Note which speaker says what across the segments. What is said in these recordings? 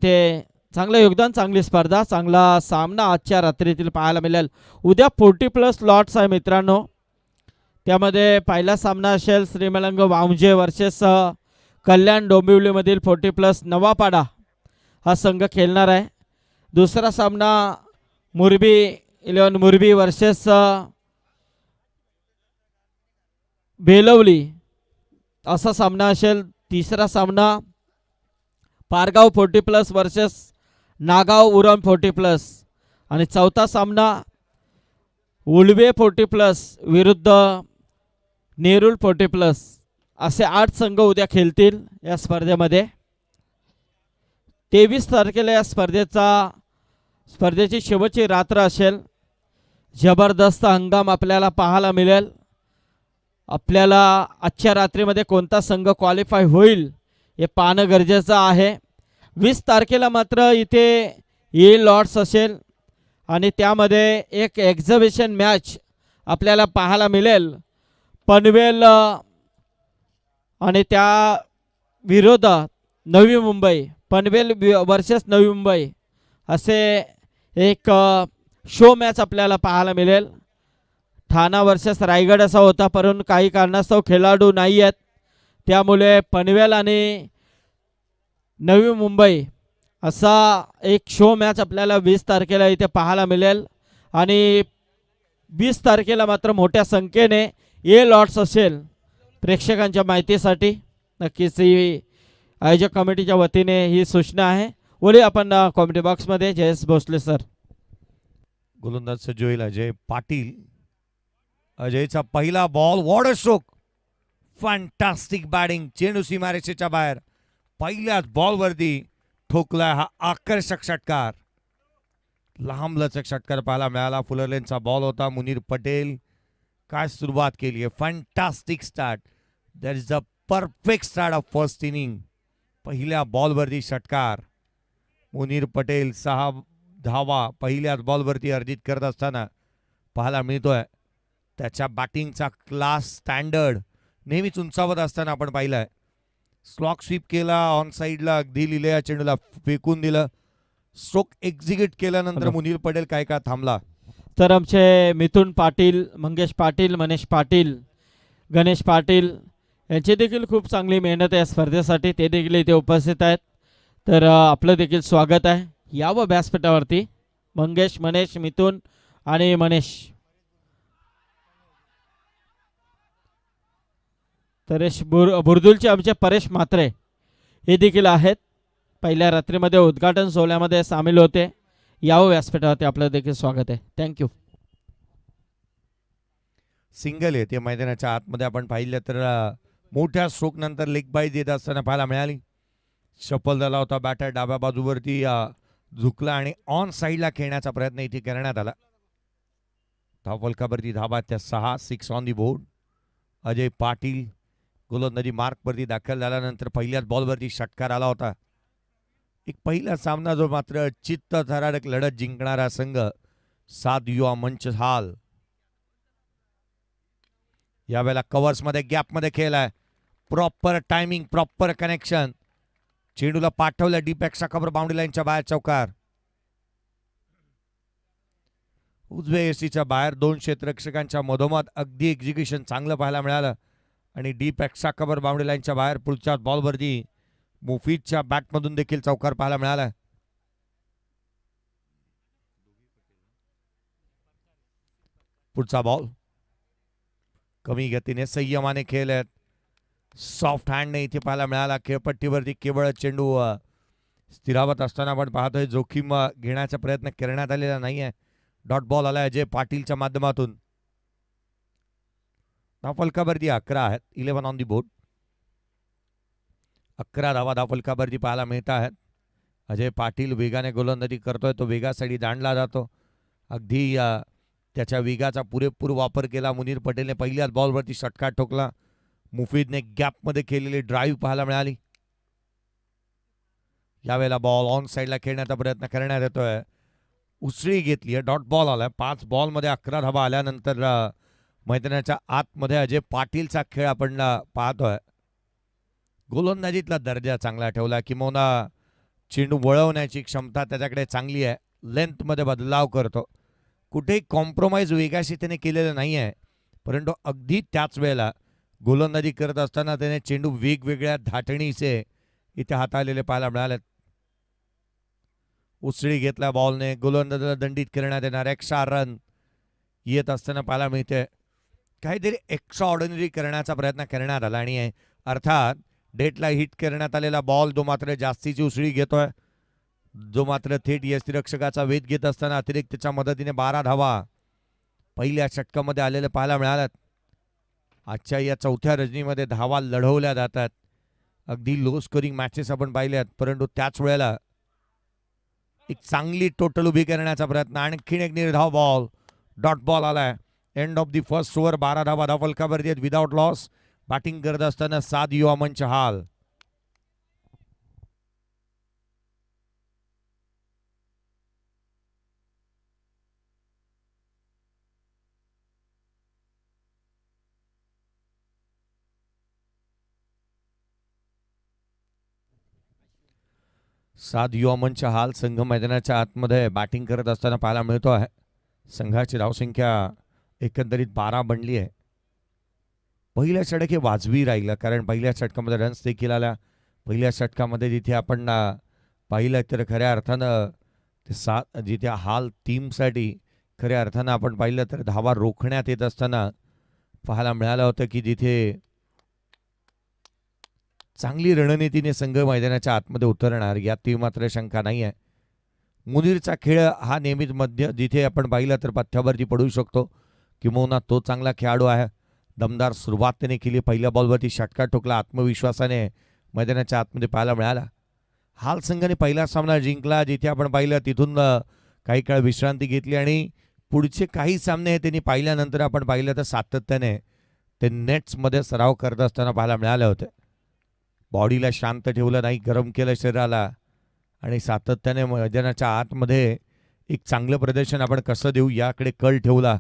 Speaker 1: ते चांगलं योगदान, चांगली स्पर्धा, चांगला सामना आजच्या रात्रीतील पाहायला मिळेल. उद्या 40+ लॉट्स आहे मित्रांनो. त्यामध्ये पहिला सामना असेल श्रीमलंग वामजे वर्सेस कल्याण डोंबिवलीमधील 40+ नवापाडा हा संघ खेळणार आहे. दुसरा सामना मुरबी 11 मुरबी वर्सेस बेलवली असा सामना असेल. तिसरा सामना पारगाव 40+ वर्सेस नागाव उरण 40+. आणि चौथा सामना उळवे 40+ विरुद्ध नेरूळ 40+. असे 8 संघ उद्या खेळतील या स्पर्धेमध्ये. 23 तारखेला या स्पर्धेची शेवटची रात्र असेल. जबरदस्त हंगाम आपल्याला पाहायला मिळेल. आपल्याला आजच्या रात्रीमध्ये कोणता संघ क्वालिफाय होईल हे पाहणं गरजेचं आहे. 20 तारखेला मात्र इथे लॉट्स असेल आणि त्यामध्ये एक एक्झिबिशन मॅच आपल्याला पाहायला मिळेल. पनवेल आणि त्या विरोधात नवी मुंबई, पनवेल वर्सेस नवी मुंबई असे एक शो मॅच आपल्याला पाहायला मिळेल. ठाणा वर्सेस रायगड असा होता, परंतु काही कारणास्तव खेळाडू नाही आहेत, त्यामुळे पनवेल आणि नवी मुंबई असा एक शो मॅच आपल्याला 20 तारखेला इथे पाहायला मिळेल. आणि 20 तारखेला मात्र मोठ्या संख्येने लॉट्स असेल. प्रेक्षकांच्या माहितीसाठी नक्कीच ही आयोजक कमिटीच्या वतीने ही सूचना आहे. वळी आपण कॉमेंट्री बॉक्समध्ये जयेश भोसले सर.
Speaker 2: गोलंदाज सज्ज होईल अजय पाटील. अजयचा पहिला ball, what a stroke, fantastic batting. चेंडू सीमारेषेच्या बाहेर पहिल्याच बॉलवरती ठोकला हा आकर्षक षटकार. लांबलचक षटकार पाहायला मिळाला. फुलरलेनचा बॉल होता. मुनीर पटेल काय सुरुवात केली आहे, fantastic start. That is the perfect start of first inning. पहिल्या बॉलवरती षटकार. मुनीर पटेल 6 धावा पहिल्याच बॉलवरती अर्जित करत असताना पाहायला मिळतोय. त्याच्या बॅटिंगचा क्लास स्टँडर्ड नेहमीच उंचावत असताना आपण पाहिलंय. स्लॉक स्वीप केला, ऑन साईडला अगदी लिहिलेल्या चेंडूला फेकून दिलं. स्ट्रोक एक्झिक्यूट केल्यानंतर मुनीर पटेल काय का थांबला.
Speaker 1: तर आमचे मिथुन पाटील, मंगेश पाटील, मनीष पाटील, गणेश पाटील यांची देखील खूप चांगली मेहनत आहे या स्पर्धेसाठी. ते देखील इथे उपस्थित आहेत. तर आपलं देखील स्वागत आहे. यावं व्यासपीठावरती मंगेश, मनीष, मिथुन आणि मनीष. तरेश बुर्दुलचे आमचे परेश म्हात्रे हे देखील आहेत. पहिल्या रात्रीमध्ये उद्घाटन सोहळ्यामध्ये सामील होते. यावं व्यासपीठावरती आपलं देखील स्वागत आहे. थँक्यू.
Speaker 2: सिंगल आहे ते मैदानाच्या आतमध्ये आपण पाहिलं तर मोठ्या स्ट्रोक नंतर लेग बाईज येत असताना पाहायला मिळाली. शफल झाला होता. बॅटर डाव्या बाजूवरती झुकला आणि ऑन साईडला खेळण्याचा प्रयत्न इथे करण्यात आला. धावफलकावरती धाबा त्या 6 on the board. Ajay Patil गोलंदाजी मार्कवरती दाखल झाल्यानंतर पहिल्याच बॉलवरती षटकार आला होता. एक पहिला सामना जो मात्र चित्तथरारक लढत जिंकणारा संघ 7 युवा मंच हाल. यावेळेला कव्हर्समध्ये गॅपमध्ये खेळलाय. Proper timing, proper connection. चेंडूला पाठवलं डीप एक्स्ट्रा कव्हर बाउंड्री लाईनच्या बाहेर चौकार. उजव्या एसीच्या बाहेर 2 क्षेत्ररक्षकांच्या मधोमध अगदी एक्झिक्युशन चांगलं पाहायला मिळालं. आणि डीप एक्स्ट्रा कव्हर बाउंड्री लाईनच्या बाहेर पुढच्या बॉलवरती मुफीदच्या बॅटमधून देखील चौकार पाहायला मिळाला. पुढचा बॉल कमी गतीने संयमाने खेळ आहेत. सॉफ्ट हँडने इथे पाहायला मिळाला. खेळपट्टीवरती केवळ चेंडू स्थिरावत असताना आपण पाहतोय जोखीम घेण्याचा प्रयत्न करण्यात आलेला नाहीये. डॉट बॉल आला अजय पाटीलच्या माध्यमातून. धावफलकावरती 11 आहेत. 11 ऑन दी बोर्ड. 11 धावा धावफलकावरती पाहायला मिळत आहेत. अजय पाटील वेगाने गोलंदाजी करतोय. तो वेगासाठी दांडला जातो. अगदी त्याच्या वेगाचा पुरेपूर वापर केला. मुनीर पटेलने पहिल्याच बॉलवरती षटकार ठोकला. मुफीदने गॅपमध्ये केलेली ड्राईव्ह पाहायला मिळाली. यावेळेला बॉल ऑन साईडला खेळण्याचा प्रयत्न करण्यात येतोय. उसळी घेतली आहे. डॉट बॉल आलाय. 5 बॉलमध्ये 11 धावा आल्यानंतर मैदानाच्या आतमध्ये अजय पाटीलचा खेळ आपण पाहतोय. गोलंदाजीतला दर्जा चांगला ठेवला. किंवा चेंडू वळवण्याची क्षमता त्याच्याकडे चांगली आहे. लेंथमध्ये बदलाव करतो. कुठेही कॉम्प्रोमाइज वेगाशी त्याने केलेलं नाही आहे, परंतु अगदी त्याच वेळेला गोलंदाजी करत असताना त्याने चेंडू वेगवेगळ्या धाटणीचे इथे हाताळलेले पाहायला मिळाले. उसळी घेतल्या बॉलने, गोलंदाजाला दंडित करण्यात येणार एक्स्ट्रा रन येत असताना पाहायला मिळते. काहीतरी एक्स्ट्रा ऑर्डिनरी करण्याचा प्रयत्न करण्यात आला आणि अर्थात डेटला हिट करण्यात आलेला बॉल जो मात्र जास्तीची उसळी घेतोय, जो मात्र थेट यष्टिरक्षकाचा वेध घेत असताना अतिरिक्त त्याच्या मदतीने 12 धावा पहिल्या षटकामध्ये आलेले पाहायला मिळाल्यात. आजच्या या चौथ्या रजनीमध्ये धावा लढवल्या जातात. अगदी लो स्कोरिंग मॅचेस आपण पाहिल्यात, परंतु त्याच वेळेला एक चांगली टोटल उभी करण्याचा प्रयत्न. आणखीन एक निर्धाव बॉल, डॉट बॉल आलाय. End of the first over. 12 धावा धावफलकावरती आहेत विदाउट लॉस. बॅटिंग करत असताना साद युवामन चहाल. साद युवामन चहाल संघ मैदानाच्या आतमध्ये बॅटिंग करत असताना पाहायला मिळतो आहे. संघाची धावसंख्या एकंदरीत 12 बनली आहे. पहिल्या षटक हे वाजवी राहिलं, कारण पहिल्या षटकामध्ये रन्स देखील आल्या. पहिल्या षटकामध्ये जिथे आपण पाहिलं तर खऱ्या अर्थानं ते जिथे हाल टीमसाठी खऱ्या अर्थानं आपण पाहिलं तर धावा रोखण्यात येत असताना पाहायला मिळालं होतं की जिथे चांगली रणनीतीने संघ मैदानाच्या आतमध्ये उतरणार यात मात्र शंका नाही आहे. मुनीरचा खेळ हा नेहमीच मध्य जिथे आपण पाहिलं तर पथ्यावरती पडू शकतो, किंबहुना तो चांगला खेळाडू आहे. दमदार सुरुवात त्याने केली. पहिल्या बॉलवरती षटकार ठोकला, आत्मविश्वासाने मैदानाच्या आतमध्ये पाहायला मिळाला. हाल संघाने पहिला सामना जिंकला, जिथे आपण पाहिलं तिथून काही काळ विश्रांती घेतली आणि पुढचे काही सामने त्यांनी पाहिल्यानंतर आपण पाहिलं तर सातत्याने ते नेट्समध्ये सराव करत असताना पाहायला मिळाले होते. बॉडीला शांत ठेवलं नाही, गरम केलं शरीराला आणि सातत्याने मैदानाच्या आतमध्ये एक चांगलं प्रदर्शन आपण कसं देऊ याकडे कल ठेवला.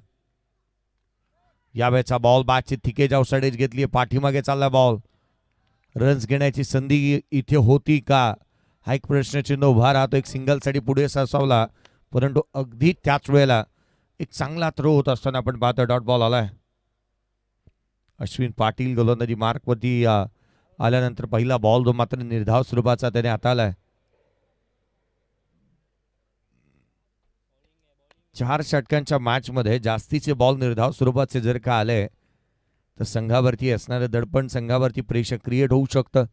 Speaker 2: यावेळेचा बॉल बॅटची थिकेज आउटसाइडेज घेतली, पाठीमागे चालला बॉल. रन्स घेण्याची संधी इथे होती का हा एक प्रश्नचिन्ह उभा राहतो. एक सिंगलसाठी पुढे सरसावला, परंतु अगदी त्याच वेळेला एक चांगला थ्रो होत असताना आपण पाहतो डॉट बॉल आलाय. अश्विन पाटील गोलंदाजी मार्कवरती आल्यानंतर पहिला बॉल जो मात्र निर्धाव स्वरूपाचा त्याने हाताळलाय. 4 षटकांच्या मॅचमध्ये जास्तीचे बॉल निर्धाव स्वरूपाचे जर का आले तर संघावरती असणारं दडपण, संघावरती प्रेशर क्रिएट होऊ शकतं.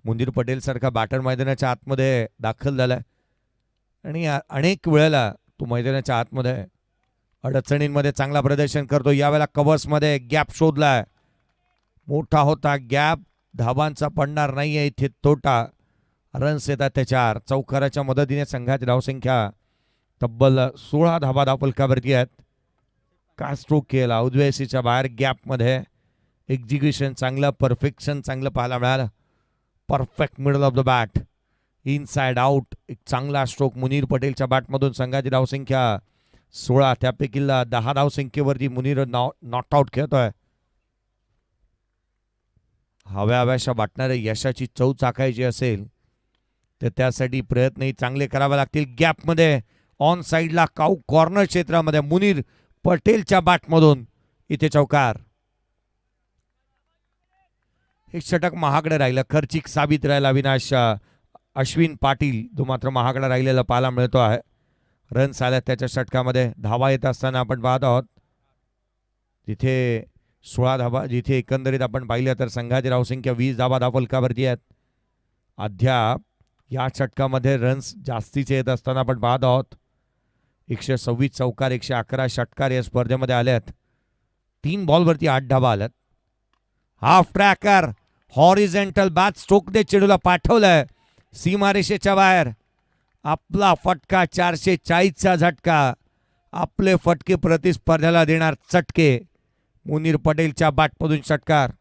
Speaker 2: मुनीर पटेल सारखा बॅटर मैदानाच्या आतमध्ये दाखल झालाय आणि अनेक वेळेला तो मैदानाच्या आतमध्ये अडचणींमध्ये चांगला प्रदर्शन करतो. यावेळेला कव्हर्समध्ये गॅप शोधलाय, मोठा होता गॅप, धावांचा पडणार नाहीये इथे तोटा. रन्स येतात त्याच्यावर. चौकाराच्या मदतीने संघाची धावसंख्या तब्बल 16 धावा धावफलकावरती आहेत. का स्ट्रोक केला उजव्यासीच्या बाहेर गॅपमध्ये. एक्झिक्युशन चांगलं, परफेक्शन चांगलं पाहायला मिळालं. Perfect middle of the bat, inside out. एक चांगला स्ट्रोक मुनीर पटेलच्या बॅटमधून. संघाची धावसंख्या 16, त्यापैकी 10 धावसंख्येवरती मुनीर नॉट आउट खेळतोय. हव्याशा वाटणाऱ्या यशाची चव चाकायची असेल तर त्यासाठी प्रयत्नही चांगले करावे लागतील. गॅपमध्ये ऑन साइडला कॉर्नर क्षेत्रामध्ये मुनीर पटेलच्या बॅटमधून इथे चौकार. हे षटक महागडे राहिलं, खर्चिक साबित राहिला. अविनाश अश्विन पाटील जो मात्र महागडा राहिलेला पाहायला मिळतो आहे. रन्स आल्या त्याच्या षटकामध्ये. धावा येत असताना आपण पाहत आहोत तिथे 16 धावा, जिथे एकंदरीत आपण पाहिलं तर संघाची धावसंख्या 20 धावा धावफलकावरती आहेत. अद्याप या षटकामध्ये रन्स जास्तीचे येत असताना आपण पाहत आहोत. 126 चौकार, 111 षटकार या स्पर्धेमध्ये आल्यात. 3 बॉलवरती 8 धावा आल्यात. हाफ ट्रॅकर हॉरिझेंटल बॅट स्ट्रोकने चेंडूला पाठवलंय सीमारेषेच्या बाहेर. आपला फटका 440चा झटका. आपले फटके प्रतिस्पर्ध्याला देणार चटके. मुनीर पटेलच्या बॅटमधून षटकार.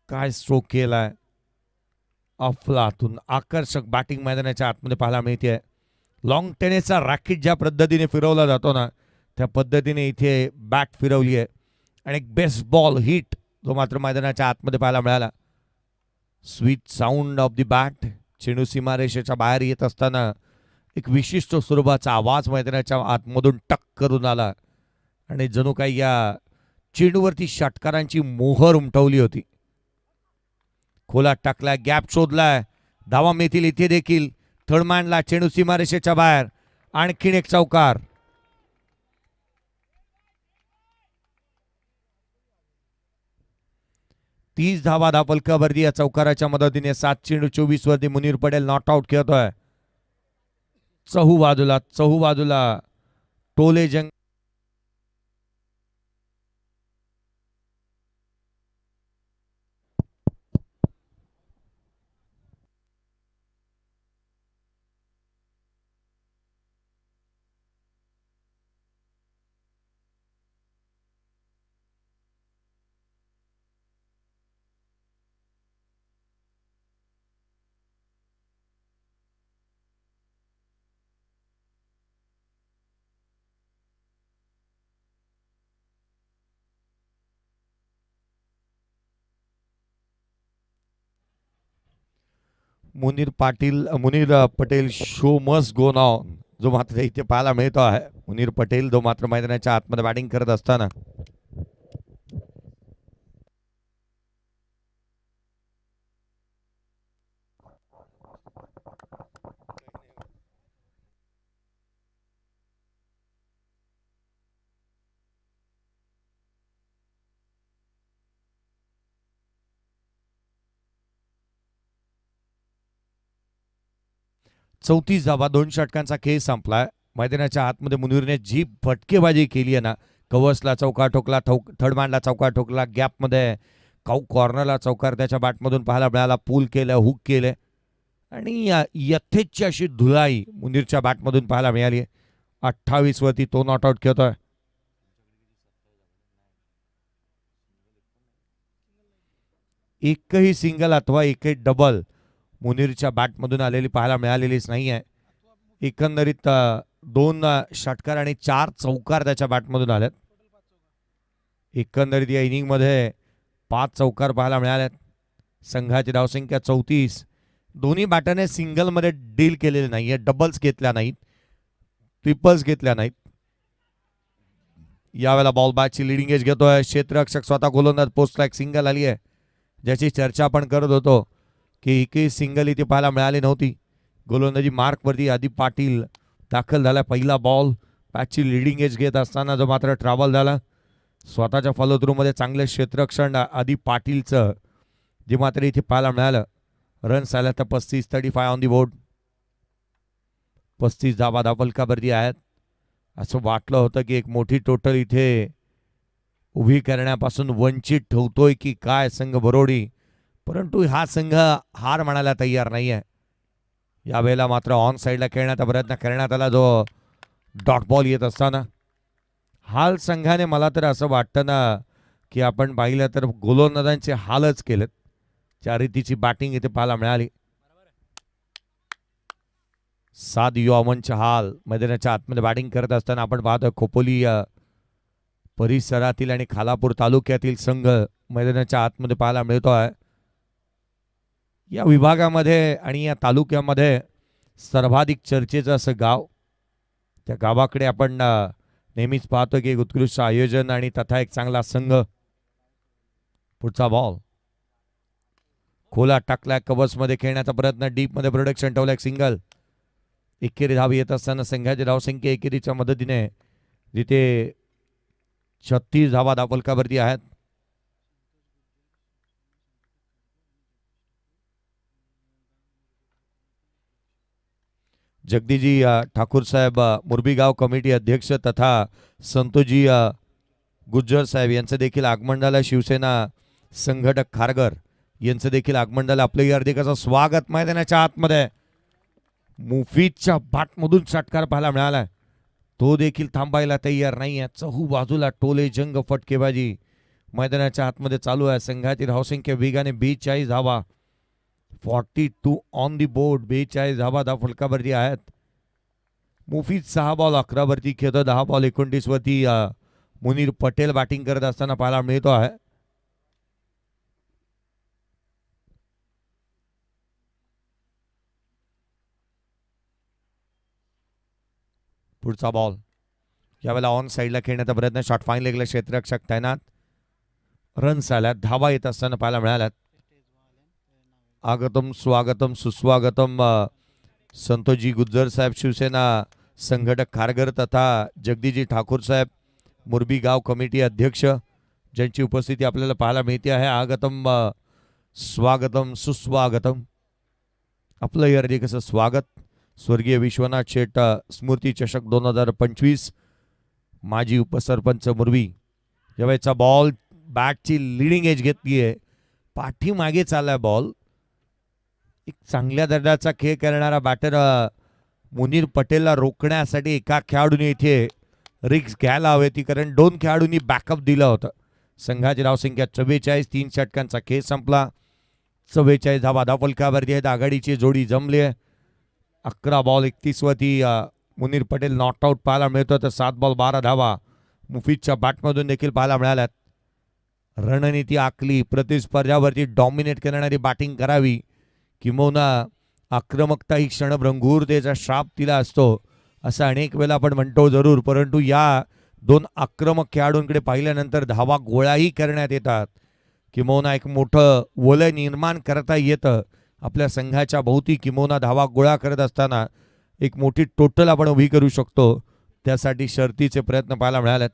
Speaker 2: काय स्ट्रोक केलाय अफलातून. आकर्षक बॅटिंग मैदानाच्या आतमध्ये पाहायला मिळते. लॉंग टेनिसचा रॅकेट ज्या पद्धतीने फिरवला जातो ना त्या पद्धतीने इथे बॅट फिरवली आहे आणि एक बेस्ट बॉल हिट जो मात्र मैदानाच्या आतमध्ये पाहायला मिळाला. Sweet sound of the bat. चेंडू सीमारेषेच्या बाहेर येत असताना एक विशिष्ट स्वरूपाचा आवाज मैदानाच्या आतमधून टक करून आला आणि जणू काही या चेंडूवरती षटकारांची मोहर उमटवली होती. खोलात टाकला, गॅप शोधलाय, धावा मिळतील इथे देखील. थर्डमॅनला चेंडू सीमारेषेच्या बाहेर, आणखीन एक चौकार. तीस धावा धापलकावरती या चौकाराच्या मदतीने 7 चेंडू 24 वरती मुनीर पटेल नॉट आउट खेळतोय. चहू बाजूला टोले जंग. Munir Patel show must go नाव, जो मात्र इथे पाहायला मिळतो आहे. मुनीर पटेल जो मात्र मैदानाच्या आतमध्ये बॅटिंग करत असताना चौतीस धावा 2 षटकांचा खेळ संपलाय. मैदानाच्या आतमध्ये मुनीरने जी फटकेबाजी केली आहे ना, कवसला चौकार ठोकला, थर्डमॅनला चौकार ठोकला, गॅपमध्ये कॉर्नरला चौकार त्याच्या बॅटमधून पाहायला मिळाला, पूल केलं, हुक केले आणि यथेच्छ अशी धुलाई मुनीरच्या बॅटमधून पाहायला मिळाली. 28 वरती तो नॉट आउट खेळतोय. एकही सिंगल अथवा एकही डबल मुनीरच्या बॅटमधून आलेली पाहायला मिळालेलीच नाही आहे. एकंदरीत 2 षटकार आणि 4 चौकार त्याच्या बॅटमधून आलेत. एकंदरीत या इनिंगमध्ये 5 चौकार पाहायला मिळालेत. संघाची धावसंख्या 34. दोन्ही बॅटरने सिंगलमध्ये डील केलेले नाही आहे, डबल्स घेतल्या नाहीत, ट्रिपल्स घेतल्या नाहीत. यावेळेला बॉल बॅटची लिडिंग एज घेतोय क्षेत्ररक्षक स्वतः गोलंदाज. पोस्ट स्ट्राईक सिंगल आली आहे, ज्याची चर्चा आपण करत होतो की एकही सिंगल इथे पाहायला मिळाली नव्हती. गोलंदाजी मार्कवरती आदी पाटील दाखल झाला. पहिला बॉल बॅटची लिडिंग एज घेत असताना जो मात्र ट्रॅव्हल झाला. स्वतःच्या फॉलोथ्रूमध्ये चांगले क्षेत्ररक्षण आदी पाटीलचं जे मात्र इथे पाहायला मिळालं. रन्स आल्या तर 35 ऑन दी बोर्ड. 35 धावा धापलकावरती आहेत. असं वाटलं होतं की एक मोठी टोटल इथे उभी करण्यापासून वंचित ठेवतोय की काय संघ बरोडी, परंतु हा संघ हार म्हणायला तयार नाही आहे. यावेळेला मात्र ऑन साईडला खेळण्याचा प्रयत्न करण्यात आला, जो डॉट बॉल येत असताना हाल संघाने, मला तर असं वाटतं ना की आपण पाहिलं तर गोलंदाजांचे हालच केलेत. ज्या रीतीची बॅटिंग इथे पाहायला मिळाली. 7 युवांचे हाल मैदानाच्या आतमध्ये बॅटिंग करत असताना आपण पाहतो. खोपोली परिसरातील आणि खालापूर तालुक्यातील संघ मैदानाच्या आतमध्ये पाहायला मिळतो आहे. या विभागामध्ये आणि या तालुक्यामध्ये सर्वाधिक चर्चेचं असं गाव, त्या गावाकडे आपण नेहमीच पाहतो की एक उत्कृष्ट आयोजन आणि तथा एक चांगला संघ. पुढचा बॉल खोला टाकलाय, कव्हर्समध्ये खेळण्याचा प्रयत्न, डीपमध्ये प्रोडक्शन ठेवलाय, सिंगल. एकेरी धाव येत असताना संघाची धावसंख्या एकेरीच्या मदतीने जिथे 36 धावा धापलकावरती आहेत. जगदीजी ठाकूर साहेब मुरबीगाव कमिटी अध्यक्ष तथा संतोजी गुज्जर साहेब यांचं देखील आगमन झालं. शिवसेना संघटक खारगर यांचं देखील आगमन झालं. आपलं हार्दिकाचं स्वागत. मैदानाच्या आतमध्ये मुफीदच्या बॅटमधून षटकार पाहायला मिळाला, तो देखील थांबायला तयार नाही आहे. चहू बाजूला टोले जंग फटकेबाजी मैदानाच्या आतमध्ये चालू आहे. संघाची धावसंख्या वेगाने 42 धावा, 42 ऑन दी बोर्ड. 42 धावा फलकावरती आहेत. मुफीद 6 बॉल 11 वरती खेळतो. 10 बॉल 29 वरती मुनीर पटेल बॅटिंग करत असताना पाहायला मिळतो आहे. पुढचा बॉल यावेळेला ऑन साईडला खेळण्याचा प्रयत्न. शॉट फाईन लेगला क्षेत्ररक्षक तैनात. रन्स आल्यात, धावा येत असताना पाहायला मिळाल्यात. आगतम स्वागतम सुस्वागतम संतोषजी गुज्जर साहेब शिवसेना संघटक खारघर तथा जगदीजी ठाकूर साहेब मुरबी गाव कमिटी अध्यक्ष ज्यांची उपस्थिती आपल्याला पाहायला मिळते आहे. आगतम स्वागतम सुस्वागतम. आपलं हार्दिक असं स्वागत. स्वर्गीय विश्वनाथ शेठ स्मृती चषक 2025 माजी उपसरपंच मुरबी. यावेळेचा बॉल बॅटची लिडिंग एज घेतली आहे, पाठीमागे चाललाय बॉल. एक चांगल्या दर्जाचा खेळ करणारा बॅटर मुनीर पटेलला रोखण्यासाठी एका खेळाडूने इथे रिक्स घ्यायला हवी होती, कारण 2 खेळाडूंनी बॅकअप दिलं होतं. संघाची धावसंख्या 44. 3 षटकांचा खेळ संपला. 44 धावा धावफलकावरती आहेत. आघाडीची जोडी जमली आहे. 11 बॉल 31 वरती मुनीर पटेल नॉट आऊट पाहायला मिळतो, तर 7 बॉल 12 धावा मुफीदच्या बॅटमधून देखील पाहायला मिळाल्यात. रणनीती आखली, प्रतिस्पर्ध्यावरती डॉमिनेट करणारी बॅटिंग करावी, किंबहुना आक्रमकता ही क्षणभंगुरतेचा श्राप तिला असतो असं अनेक वेळा आपण म्हणतो जरूर, परंतु या 2 आक्रमक खेळाडूंकडे पाहिल्यानंतर धावा गोळाही करण्यात येतात, किंबहुना एक मोठं वलय निर्माण करता येतं आपल्या संघाच्या भोवती. किंबहुना धावा गोळा करत असताना एक मोठी टोटल आपण उभी करू शकतो. त्यासाठी शर्तीचे प्रयत्न पाहायला मिळालेत.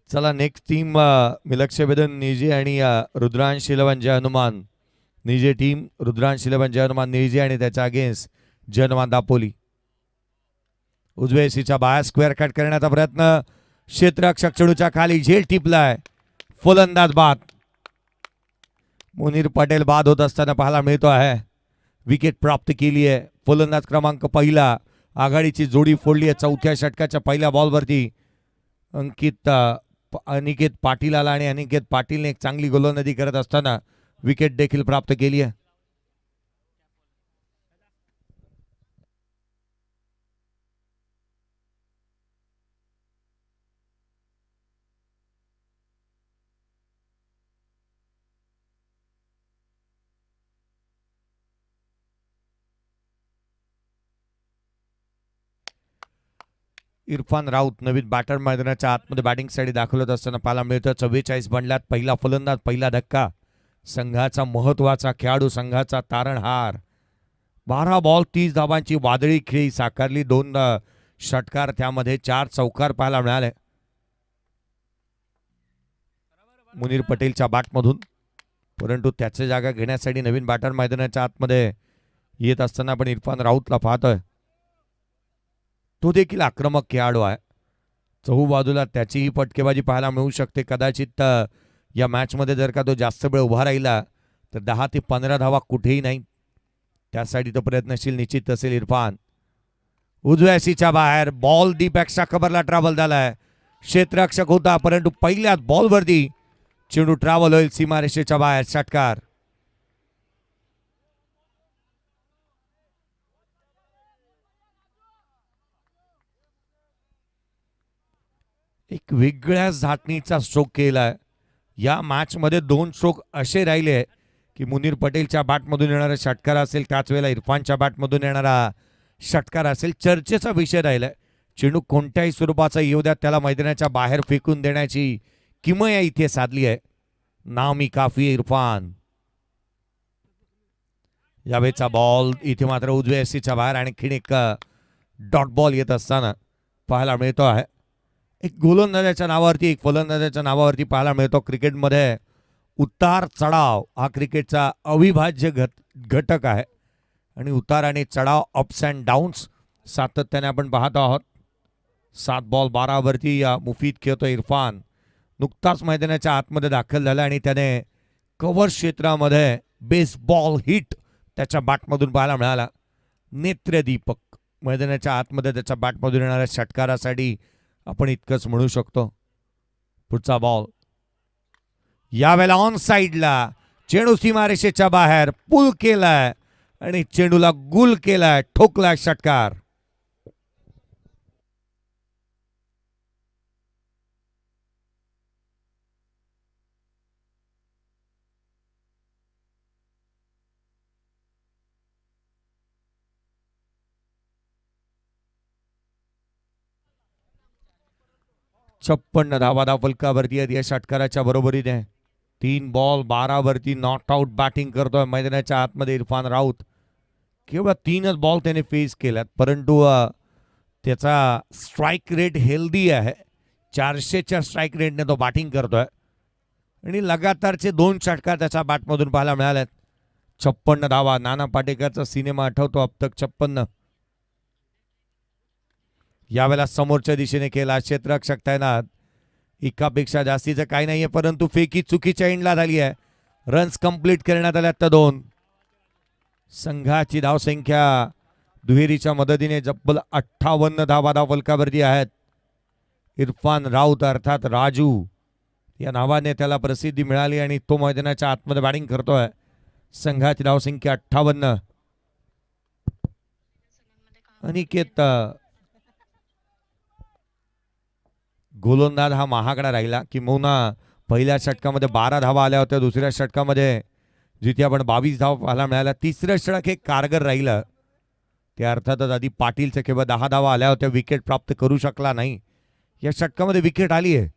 Speaker 2: चला नेक्स्ट टीम मिलक्षवेदन निजे आणि रुद्रांश शिलवन जय हनुमान. निजे टीम रुद्रांश शिलवन जय हनुमान निजे आणि त्याच्या अगेन्स्ट जय हनुमान दापोली. उजव्या सीच्या बाहेर स्क्वेअर कट करण्याचा प्रयत्न. क्षेत्ररक्षक चेंडूच्या खाली झेल टिपलाय. फलंदाज बाद. मुनीर पटेल बाद होत असताना पाहायला मिळतो आहे. विकेट प्राप्त केली आहे. फलंदाज क्रमांक पहिला. आघाडीची जोडी फोडली आहे. 4थ्या षटकाच्या पहिल्या बॉलवरती अनिकेत पाटील आला आणि अनिकेत पाटीलने एक चांगली गोलंदाजी करत असताना विकेट देखील प्राप्त केली आहे. इरफान राऊत नवीन बॅटर मैदानाच्या आतमध्ये बॅटिंगसाठी दाखवत असताना पाहायला मिळतं. 44 बनल्यात. पहिला फलंदाज, पहिला धक्का. संघाचा महत्वाचा खेळाडू, संघाचा तारणहार. 12 बॉल 30 धावांची वादळी खेळी साकारली. 2 षटकार, त्यामध्ये 4 चौकार पाहायला मिळाले मुनीर पटेलच्या बॅटमधून. परंतु त्याची जागा घेण्यासाठी नवीन बॅटर मैदानाच्या आतमध्ये येत असताना आपण इरफान राऊतला पाहतोय. तो देखील आक्रमक खेळाडू आहे. चहूबाजूला त्याचीही फटकेबाजी पाहायला मिळू शकते. कदाचित या मॅचमध्ये जर का तो जास्त वेळ उभा राहिला तर 10 ते 15 धावा कुठेही नाही. त्यासाठी तो प्रयत्नशील निश्चित असेल इरफान. उजव्या सीच्या बाहेर बॉल डीप एक्स्ट्रा कव्हरला ट्रॅव्हल झालाय. क्षेत्ररक्षक होता, परंतु पहिल्याच बॉलवरती चेंडू ट्रॅव्हल होईल सीमारेषेच्या बाहेर. षटकार. एक वेगळ्या झाटणीचा स्ट्रोक केलाय. या मॅचमध्ये 2 स्ट्रोक असे राहिले की मुनीर पटेलच्या बॅटमधून येणारा षटकार असेल, त्याच वेळेला इरफानच्या बॅटमधून येणारा षटकार असेल. चर्चेचा विषय राहिलाय. चेंडू कोणत्याही स्वरूपाचा येऊ द्या, त्याला मैदानाच्या बाहेर फेकून देण्याची किमया इथे साधली आहे. नामी काफी इरफान. यावेळेचा बॉल इथे मात्र उजव्या एसीच्या बाहेर आणखीन एक डॉट बॉल येत असताना पाहायला मिळतो आहे. एक गोलंदाजाच्या नावावरती, एक फलंदाजाच्या नावावरती पाहायला मिळतो. क्रिकेटमध्ये उतार चढाव हा क्रिकेटचा अविभाज्य घटक आहे आणि उतार आणि चढाव, अप्स अँड डाऊन्स सातत्याने आपण पाहत आहोत. 7 बॉल 12 वरती मुफीद खेळतो इरफान. नुकताच मैदानाच्या आतमध्ये दाखल झाला आणि त्याने कव्हर क्षेत्रामध्ये बेसबॉल हिट त्याच्या बॅटमधून पाहायला मिळाला. नेत्रदीपक. मैदानाच्या आतमध्ये त्याच्या बॅटमधून येणाऱ्या षटकारासाठी आपण इतकंच म्हणू शकतो. पुढचा बॉल यावेळेला ऑन साइडला, चेंडू सीमारेषेच्या बाहेर पुल केलाय आणि चेंडूला गुल केलाय, ठोकलाय षटकार. छप्पन्न धावा फलकावरती आहेत या षटकाराच्या बरोबरीने. 3 बॉल 12 वरती नॉट आउट बॅटिंग करतोय मैदानाच्या आतमध्ये इरफान राऊत. केवळ 3च बॉल त्याने फेस केल्यात, परंतु त्याचा स्ट्राईक रेट हेल्दी आहे. 400च्या स्ट्राईक रेटने तो बॅटिंग करतोय आणि लगातारचे 2 षटकार त्याच्या बॅटमधून पाहायला मिळालेत. 56 धावा. नाना पाटेकरचा सिनेमा आठवतो, अब तक 56. यावेळेला समोरच्या दिशेने केला क्षेत्ररक्षक तैनात. एकापेक्षा जास्तीचं काही नाहीये, परंतु फेकी चुकीच्या एंडला झाली आहे. रन्स कंप्लीट करण्यात आल्या तर 2. संघाची धावसंख्या दुहेरीच्या मदतीने जब्बल 58 धावा फलकावरती आहेत. इरफान राऊत अर्थात राजू या नावाने त्याला प्रसिद्धी मिळाली आणि तो मैदानाच्या आतमध्ये बॅटिंग करतोय. संघाची धावसंख्या 58. अनिकेत गोलंदाज हा महागडा राहिला. किंबहुना पहिल्या षटकामध्ये 12 धावा आल्या होत्या, दुसऱ्या षटकामध्ये जिथे आपण 22 धावा पाहायला मिळाल्या. तिसरं षटक हे कारगर राहिलं. त्या अर्थातच आधी पाटीलच्या केवळ 10 धावा आल्या होत्या, विकेट प्राप्त करू शकला नाही. या षटकामध्ये विकेट आली आहे,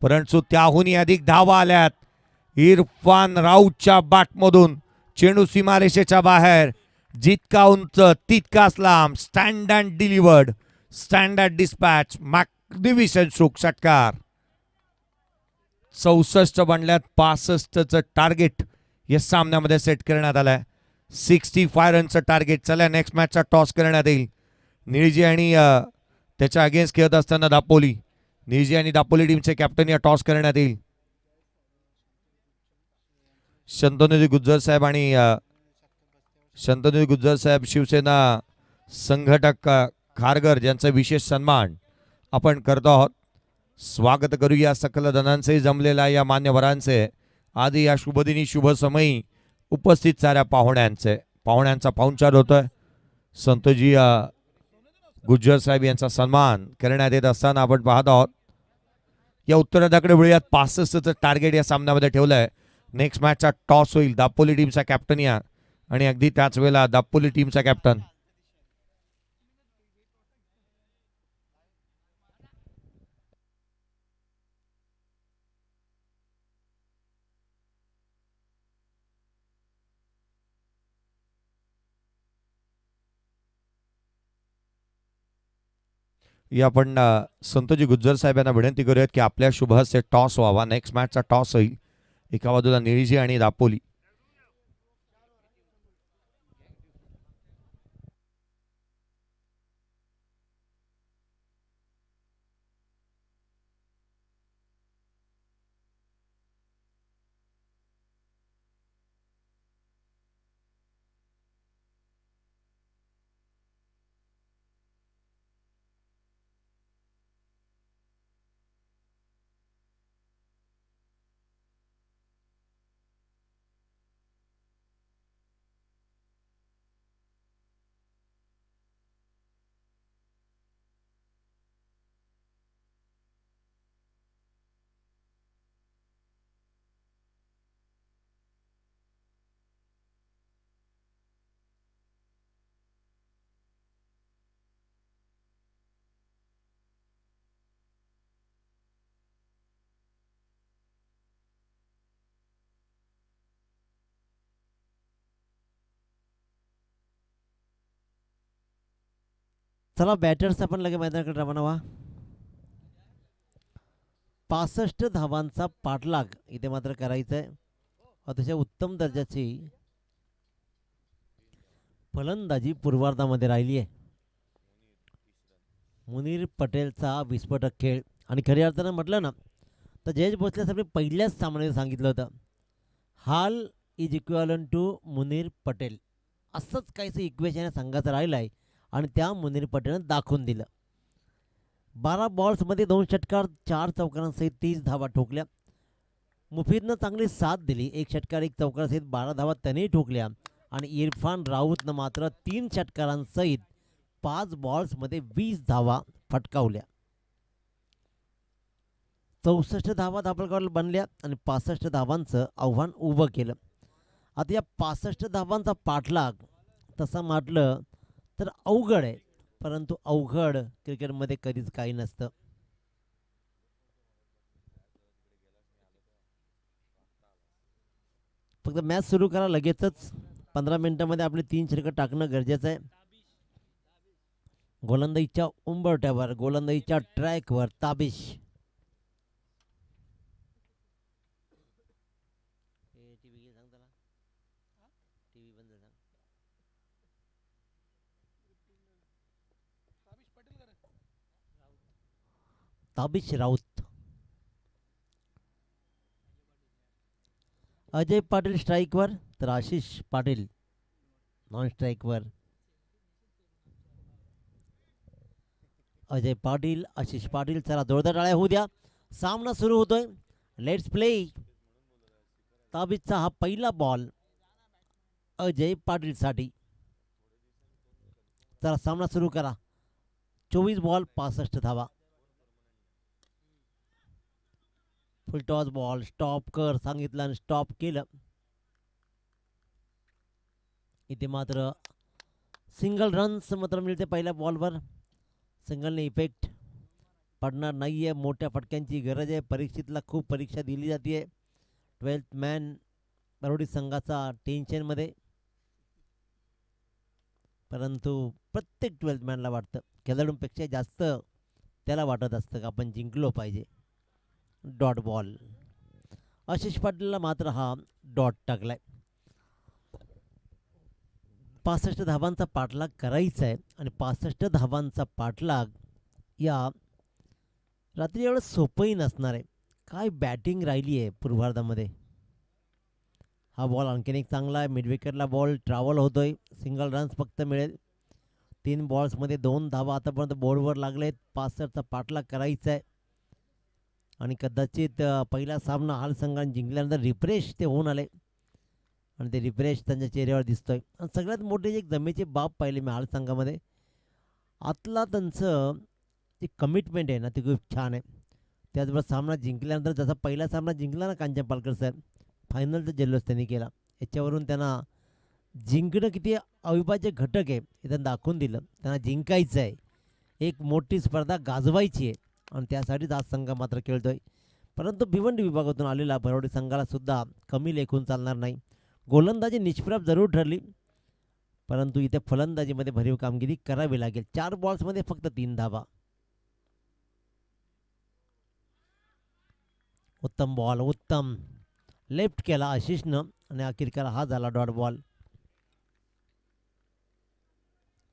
Speaker 2: परंतु त्याहूनही अधिक धावा आल्यात. इरफान राऊतच्या बॅटमधून चेंडू सीमारेषेच्या बाहेर, जितका उंच तितकाच लांब. Stand and delivered, standard dispatch, magnificent stroke षटकार. 64 बनल्यात. 65चं टार्गेट या सामन्यामध्ये सेट करण्यात आलंय. 65 रनचं टार्गेट. चला नेक्स्ट मॅचचा टॉस करण्यात येईल. निळजी आणि त्याच्या अगेन्स्ट खेळत असताना दापोली. निळजी आणि दापोली टीमचे कॅप्टन या टॉस करण्यात येईल. शंतनुजी गुज्जर साहेब आणि शंतनुजी गुज्जर साहेब शिवसेना संघटक खारगर ज्यांचा विशेष सन्मान आपण करतो आहोत. स्वागत करूया सकल धनांचे जमलेल्या या मान्यवरांचे. आधी या शुभदिनी शुभ समयी उपस्थित साऱ्या पाहुण्यांचा पाहुणचार होतोय. संतोजी गुज्जर साहेब यांचा सन्मान करण्यात येत असताना आपण पाहत आहोत. या उत्तरार्धाकडे वळूयात. 65चं टार्गेट या सामन्यामध्ये ठेवलंय. नेक्स्ट मॅचचा टॉस होईल. दापोली टीमचा कॅप्टन या आणि अगदी त्याच वेळेला दापोली टीमचा कॅप्टन. या आपण संतोजी गुज्जर साहेब यांना विनंती करूयात की आपल्या शुभ हस्ते टॉस व्हावा. नेक्स्ट मॅचचा टॉस होईल. एका बाजूला निळजी आणि दापोली.
Speaker 3: चला बॅटर्स आपण लगे मैदानाकडे रवाना व्हा. 65 धावांचा पाठलाग इथे मात्र करायचा आहे. अतिशय उत्तम दर्जाची फलंदाजी पूर्वार्धामध्ये राहिली आहे. मुनीर पटेलचा विस्फोटक खेळ. आणि खऱ्या अर्थानं म्हटलं ना तर जयेश भोसले साहेब पहिल्याच सामन्यात सांगितलं होतं, हाल इज इक्वॅलन टू मुनीर पटेल. असंच काहीसं इक्वेशन या संघाचं राहिलं आहे आणि त्या मुनीर पटेलनं दाखवून दिलं. 12 बॉल्समध्ये 2 षटकार 4 चौकारांसहित 30 धावा ठोकल्या. मुफीदनं चांगली साथ दिली. 1 षटकार 1 चौकारासहित 12 धावा त्यानेही ठोकल्या. आणि इरफान राऊतनं मात्र 3 षटकारांसहित 5 बॉल्समध्ये 20 धावा फटकावल्या. 64 धावा धापलकर बनल्या आणि 65 धावांचं आव्हान उभं केलं. आता या 65 धावांचा पाठलाग तसं म्हटलं तर अवघड आहे, परंतु अवघड क्रिकेटमध्ये कधीच काही नसतं. फक्त मॅच सुरू करा लगेचच. 15 मिनिटांमध्ये आपले 3 षटकं टाकणं गरजेचं आहे. गोलंदाजीच्या उंबरठ्यावर, गोलंदाजीच्या ट्रॅकवर ताबिश. ताबिश राऊत. अजय पाटील स्ट्राईकवर तर आशिष पाटील नॉन स्ट्राईकवर. अजय पाटील, आशिष पाटील. चला जोरदार टाळ्या होऊ द्या. सामना सुरू होतोय. Let's play. ताबिशचा हा पहिला बॉल अजय पाटीलसाठी. चला सामना सुरू करा. 24 बॉल 65 धावा. Full toss ball. स्टॉप कर सांगितलं आणि स्टॉप केलं. इथे मात्र सिंगल रन्स मात्र मिळते पहिल्या बॉलवर. सिंगलने इफेक्ट पडणार नाही आहे. मोठ्या फटक्यांची गरज आहे. परीक्षेतला खूप परीक्षा दिली जाते. 12th मॅन बरोडी संघाचा टेन्शनमध्ये, परंतु प्रत्येक 12th मॅनला वाटतं खेळाडूंपेक्षा जास्त त्याला वाटत असतं का आपण जिंकलो पाहिजे. Dot ball. आशिष पाटीलला मात्र हा डॉट टाकलाय. 65 धावांचा पाठलाग करायचा आहे आणि 65 धावांचा पाठलाग या रात्री एवढं सोपंही नसणार आहे. काय बॅटिंग राहिली आहे पूर्वार्धामध्ये. हा बॉल आणखीन एक चांगला आहे. मिडविकेटला बॉल ट्रॅव्हल होतोय. सिंगल रन्स फक्त मिळेल. 3 बॉल्समध्ये 2 धावा आतापर्यंत बोर्डवर लागलेत. 65चा पाठलाग करायचा आहे आणि कदाचित पहिला सामना हाल संघाने जिंकल्यानंतर रिफ्रेश ते होऊन आले आणि ते रिफ्रेश त्यांच्या चेहऱ्यावर दिसतोय. आणि सगळ्यात मोठी एक जमेची बाब पाहिली मी हाल संघामध्ये. आतला त्यांचं जे कमिटमेंट आहे ना ते खूप छान आहे. त्याचबरोबर सामना जिंकल्यानंतर जसा पहिला सामना जिंकला ना कांचन पालकर सर, फायनलचा जल्लोष त्यांनी केला. याच्यावरून त्यांना जिंकणं किती अविभाज्य घटक आहे हे त्यांना दाखवून दिलं. त्यांना जिंकायचं आहे. एक मोठी स्पर्धा गाजवायची आहे आणि त्यासाठीच आज संघ मात्र खेळतोय. परंतु भिवंडी विभागातून आलेला भरवडी संघाला सुद्धा कमी लेखून चालणार नाही. गोलंदाजी निष्प्रभ जरूर ठरली, परंतु इथे फलंदाजीमध्ये भरीव कामगिरी करावी लागेल. 4 बॉल्समध्ये फक्त 3 धावा. उत्तम बॉल, उत्तम लेफ्ट केला आशिषनं आणि अखेरकार हा झाला डॉट बॉल.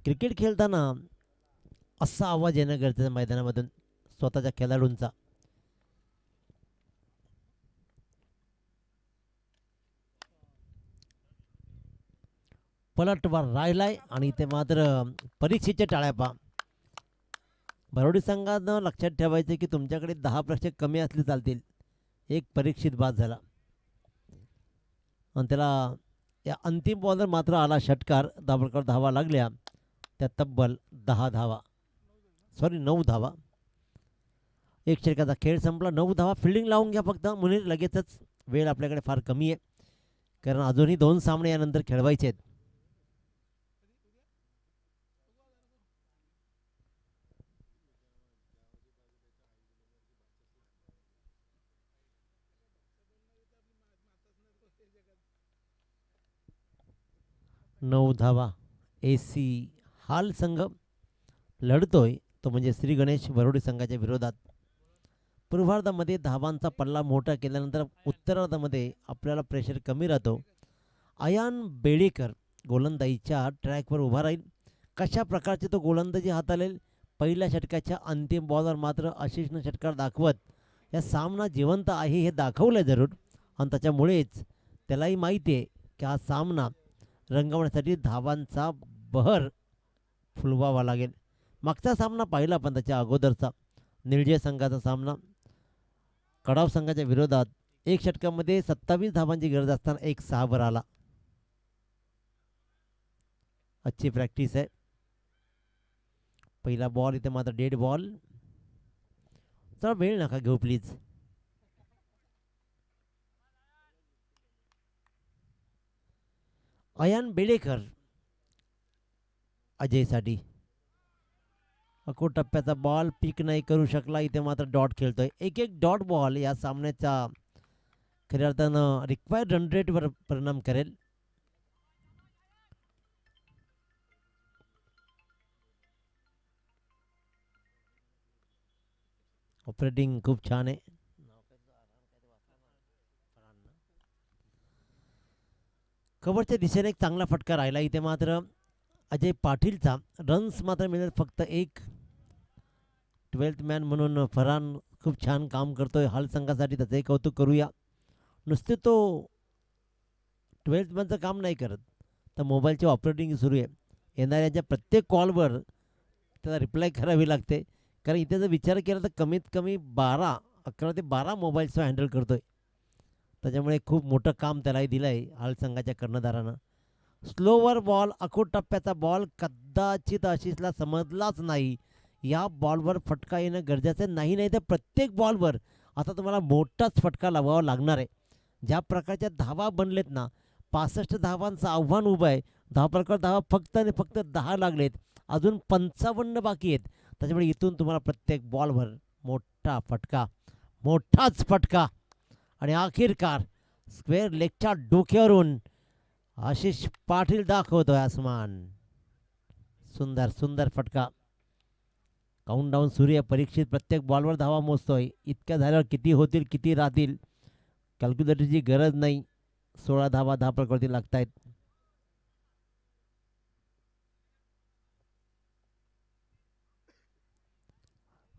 Speaker 3: क्रिकेट खेळताना असा आवाज येणं गरजेचं मैदानामधून स्वतःच्या खेळाडूंचा. पलटवार राहिलाय आणि इथे मात्र परीक्षेच्या टाळ्या पहा. भरोडी संघानं लक्षात ठेवायचं की तुमच्याकडे 10 प्रेक्षक कमी असले चालतील. एक परीक्षित बाद झाला आणि त्याला या अंतिम बॉलवर मात्र आला षटकार. दाभोळकर धावा लागल्या त्या तब्बल 10 धावा, 9 धावा. एक षटकाचा खेळ संपला. 9 धावा. फिल्डिंग लावून घ्या फक्त मुनीर लगेचच. वेळ आपल्याकडे फार कमी आहे कारण अजूनही 2 सामने यानंतर खेळवायचे आहेत. नऊ धावा. AC हाल संघ लढतोय तो म्हणजे श्री गणेश वरोडी संघाच्या विरोधात. पूर्वार्धामध्ये धावांचा पल्ला मोठा केल्यानंतर उत्तरार्धामध्ये आपल्याला प्रेशर कमी राहतो. अयान बेडेकर गोलंदाजीच्या ट्रॅकवर उभा राहील. कशा प्रकारचे तो गोलंदाजी हाताळेल. पहिल्या षटकाच्या अंतिम बॉलवर मात्र आशिषनं षटकार दाखवत या सामना जिवंत आहे हे दाखवलं जरूर आणि त्याच्यामुळेच त्यालाही माहिती आहे की हा सामना रंगवण्यासाठी धावांचा बहर फुलवावा लागेल. मागचा सामना पाहिला पण त्याच्या अगोदरचा निळजे संघाचा सामना कडाव संघाच्या विरोधात. एक षटकामध्ये 27 धावांची गरज असताना 1-6 वर आला. अच्छी प्रॅक्टिस आहे. पहिला बॉल इथे मात्र डेड बॉल. चला वेळ नका घेऊ प्लीज. अयान बेडेकर अजयसाठी. अको टप्प्याचा बॉल पिक नाही करू शकला. इथे मात्र डॉट खेळतोय. एक डॉट बॉल या सामन्याच्या खऱ्या अर्थानं रिक्वायर्ड रन रेटवर परिणाम करेल. ऑपरेटिंग खूप छान आहे. कव्हरच्या दिशेने एक चांगला फटका राहिला. इथे मात्र अजय पाटीलचा रन्स मात्र मिळेल फक्त एक. 12th मॅन म्हणून फरहान खूप छान काम करतोय हाल संघासाठी. त्याचंही कौतुक करूया. नुसते तो 12th मॅनचं काम नाही करत, तर मोबाईलची ऑपरेटिंग सुरू आहे. येणाऱ्याच्या प्रत्येक कॉलवर त्याला रिप्लाय करावी लागते. कारण इथे जर विचार केला तर कमीत कमी 11 ते 12 मोबाईल्सवर हँडल करतोय. त्याच्यामुळे खूप मोठं काम त्यालाही दिलं आहे हाल संघाच्या कर्णधारानं. स्लोवर बॉल अखोट टप्प्याचा बॉल कदाचित आशिषला समजलाच नाही. या बॉलवर फटका येणं गरजेचं नाही. नाही तर प्रत्येक बॉलवर आता तुम्हाला मोठाच फटका लावावा लागणार आहे. ज्या प्रकारच्या धावा बनलेत ना, 65 धावांचं आव्हान उभं आहे. धावफलकावर धावा फक्त आणि फक्त 10 लागलेत. अजून 55 बाकी आहेत. त्याच्यामुळे इथून तुम्हाला प्रत्येक बॉलवर मोठा फटका, मोठाच फटका. आणि अखेरकार स्क्वेअर लेगच्या डोक्यावरून आशिष पाटील दाखवतोय आसमान. सुंदर सुंदर फटका. काउंटडाऊन सुरू आहे. परीक्षित प्रत्येक बॉलवर धावा मोजतोय. इतक्या झाल्यावर किती होतील किती राहतील कॅल्क्युलेटरची गरज नाही. 16 धावा धावफलकावरती लागतायत.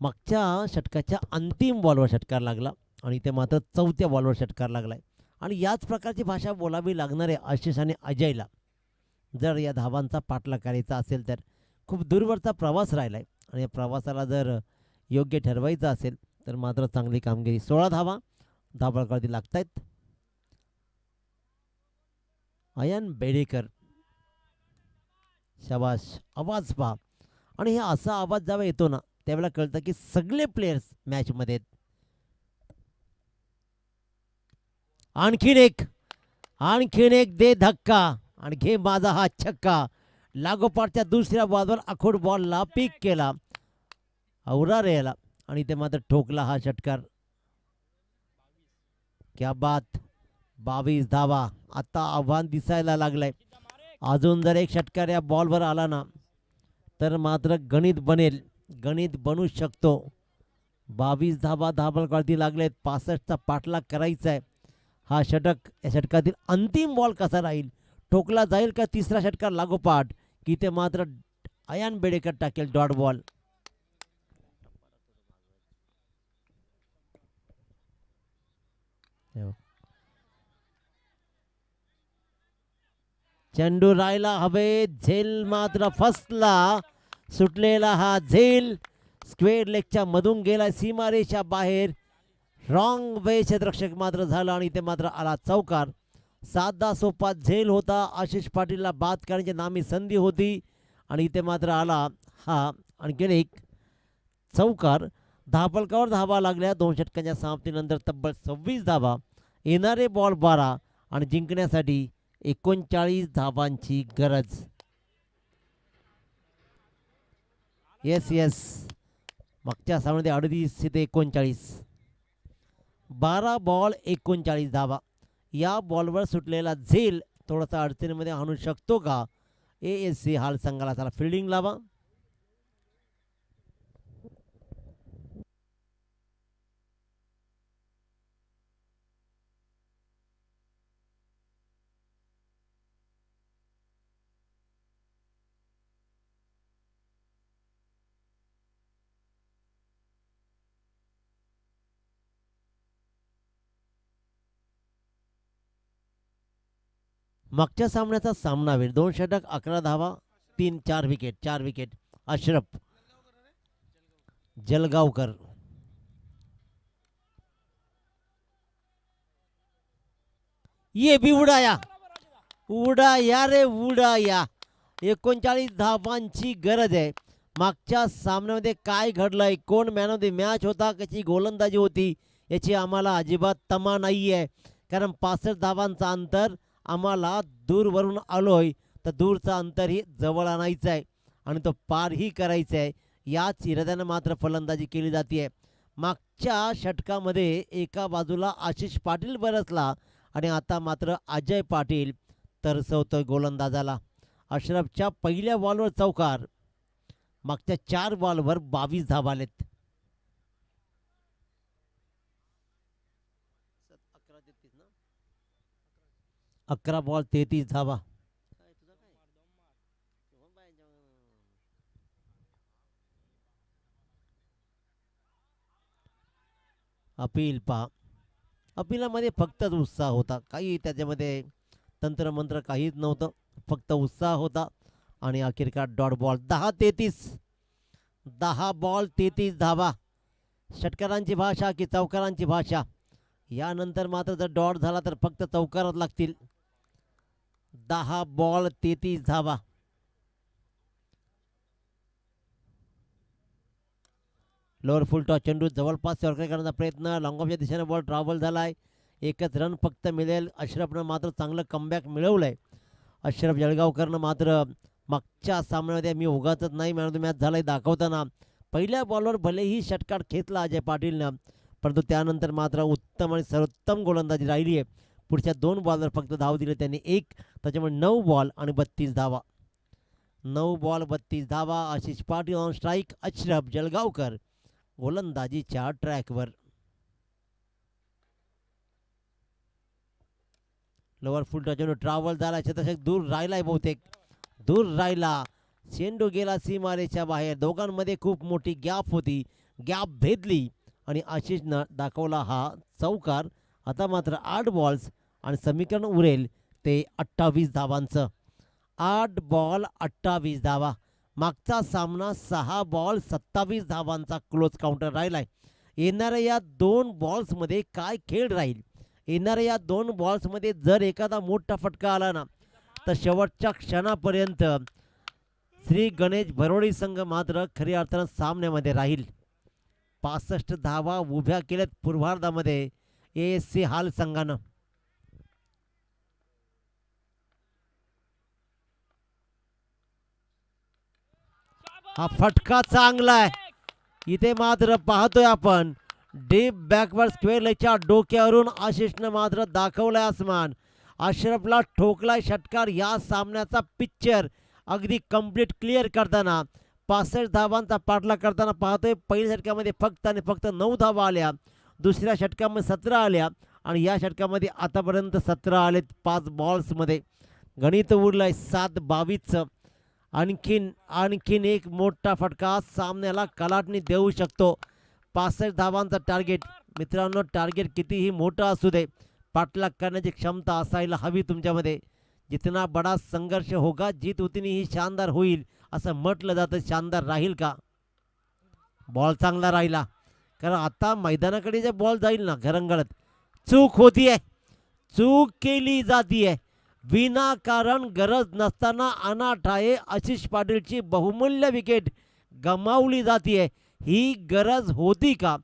Speaker 3: मागच्या षटकाच्या अंतिम बॉलवर षटकार लागला आणि ते मात्र 4थ्या बॉलवर षटकार लागलाय. आणि याच प्रकारची भाषा बोलावी लागणार आहे आशिष आणि अजयला जर या धावांचा पाठलाग करायचा असेल तर. खूप दूरवरचा प्रवास राहिलाय आणि या प्रवासाला जर योग्य ठरवायचं असेल तर मात्र चांगली कामगिरी. 16 धावा धावफलकावरती लागतायत. अयान बेडेकर, शाबाश. आवाज पहा. आणि हे असा आवाज जेव्हा येतो ना त्यावेळेला कळतं की सगळे प्लेयर्स मॅचमध्ये आहेत. आणखीन एक दे धक्का आणि घे माझा हा छक्का. लागोपाठच्या दुसऱ्या बॉलवर आखोड बॉलला पिक केला औरा रेला आणि ते मात्र ठोकला हा षटकार. क्या बात. 22 धावा. आता आव्हान दिसायला लागलंय. अजून जर एक षटकार या बॉलवर आला ना तर मात्र गणित बनेल. गणित बनू शकतो. 22 धावा धावफलकावरती लागलेत. 65चा पाठलाग करायचा आहे. हा षटक, या षटकातील अंतिम बॉल कसा राहील, ठोकला जाईल का तिसरा षटकार लागोपाठ, की ते मात्र अयान बेडेकर टाकेल डॉट बॉल. चेंडू राहिला हवेत. झेल मात्र फसला. सुटलेला हा झेल स्क्वेअर लेगच्या मधून गेला सीमारेषा बाहेर. रॉंग वे क्षेत्ररक्षक मात्र झाला आणि ते मात्र आला चौकार. साधा सोपा झेल होता. आशिष पाटीलला बाद करण्याची नामी संधी होती आणि इथे मात्र आला हा आणखीन एक चौकार. धावफलकावर धावा लागल्या. 2 षटकांच्या समाप्तीनंतर तब्बल 26 धावा. येणारे बॉल 12 आणि जिंकण्यासाठी 39 धावांची गरज. येस मागच्या सामन्यामध्ये 38 ते 39. 12 बॉल 39 धावा. या बॉलवर सुटलेला झेल थोडासा अडचणीमध्ये आणू शकतो का ASC हाल संघाला. त्याला फिल्डिंग लावा. मागच्या सामन्याचा सामनावीर 2 षटक 11 धावा 3-4 विकेट. 4 विकेट. अशरफ जलगावकर ये भी उडाया, उडाया रे उडाया. 39 धावांची गरज आहे. मागच्या सामन्यामध्ये काय घडलंय, कोण मॅन ऑफ द मॅच होता, कशी गोलंदाजी होती याची आम्हाला अजिबात तमा नाही आहे. कारण 65 धावांचं अंतर आम्हाला दूरवरून आलोय तर दूरचं अंतरही जवळ आणायचं आहे आणि तो पारही करायचा आहे. याच इराद्यानं मात्र फलंदाजी केली जाते. मागच्या षटकामध्ये एका बाजूला आशिष पाटील बरसला आणि आता मात्र अजय पाटील तरसवतोय गोलंदाजाला. अशरफच्या पहिल्या बॉलवर चौकार. मागच्या 4 बॉलवर 22 धावा आलेत. 11 बॉल 33 धावा. अपील पहा, अपिलामध्ये फक्त उत्साह होता, काही त्याच्यामध्ये तंत्रमंत्र काहीच नव्हतं, फक्त उत्साह होता आणि अखेरकार डॉट बॉल. 10-33, 10 बॉल 33 धावा. षटकारांची भाषा की चौकारांची भाषा, यानंतर मात्र जर डॉट झाला तर फक्त चौकारच लागतील. 10 बॉल 33 धावा. लोअर फुल टॉस चेंडू जवळपास यॉर्कर करण्याचा प्रयत्न, लॉंग ऑफच्या दिशेने बॉल ट्रॅव्हल झालाय. एकच रन फक्त मिळेल. अशरफनं मात्र चांगलं कमबॅक मिळवलंय. अशरफ जळगावकरनं मात्र मागच्या सामन्यामध्ये मी उगाचच नाही मॅन ऑफ द मॅच झालाय दाखवताना पहिल्या बॉलवर भलेही षटकार खेचला अजय पाटीलनं, परंतु त्यानंतर मात्र उत्तम आणि सर्वोत्तम गोलंदाजी राहिली आहे. पुढच्या 2 बॉलवर फक्त धाव दिले त्यांनी 1, त्याच्यामुळे 9 बॉल आणि 32 धावा. 9 बॉल 32 धावा. Ashish Patil on strike. अशरफ जळगावकर गोलंदाजीच्या ट्रॅकवर. लोअर फुल टचून ट्रॅव्हल झाला, शतक दूर राहिलाय, बहुतेक दूर राहिला. चेंडू गेला सीमारेच्या बाहेर. दोघांमध्ये खूप मोठी गॅप होती, गॅप भेदली आणि आशिषनं दाखवला हा चौकार. आता मात्र 8 बॉल्स आणि समीकरण उरेल ते 28 धावांचं. 8 बॉल 28 धावा. मागचा सामना 6 बॉल 27 धावांचा क्लोज काउंटर राहिलाय. येणाऱ्या या 2 बॉल्समध्ये काय खेळ राहील, येणाऱ्या या 2 बॉल्समध्ये जर एखादा मोठा फटका आला ना तर शेवटच्या क्षणापर्यंत श्री गणेश भरोडी संघ मात्र खऱ्या अर्थानं सामन्यामध्ये राहील. 65 धावा उभ्या केल्यात पूर्वार्धामध्ये ASC हाल संघानं. हा फटका चांगला आहे. इथे मात्र पाहतोय आपण डीप बॅकवर्ड स्क्वेअर लेगच्या डोक्यावरून आशिषनं मात्र दाखवलाय आसमान. अशरफला ठोकलाय षटकार. या सामन्याचा पिक्चर अगदी कंप्लीट क्लिअर करताना 65 धावांचा पाठला करताना पाहतोय. पहिल्या षटकामध्ये फक्त आणि फक्त 9 धावा आल्या, दुसऱ्या षटकामध्ये 17 आल्या आणि या षटकामध्ये आतापर्यंत 17 आलेत 5 बॉल्समध्ये. गणित उरलंय 7-22चं. आणखीन एक मोठा फटका सामन्याला कलाटणी देऊ शकतो. 65 धावांचा टार्गेट. मित्रांनो, टार्गेट कितीही मोठं असू दे, पाठलाग करण्याची क्षमता असायला हवी तुमच्यामध्ये. जितना बडा संघर्ष होगा जीत उतनी ही शानदार होईल असं म्हटलं जातं. शानदार राहील का? बॉल चांगला राहिला, कारण आता मैदानाकडे जे बॉल जाईल ना घरंगळत, चूक होतीये, चूक केली जातीये विनाकारण. गरज नसताना अनाठाये आशिष पाटीलची बहुमूल्य विकेट गमावली जातीये. ही गरज होती का?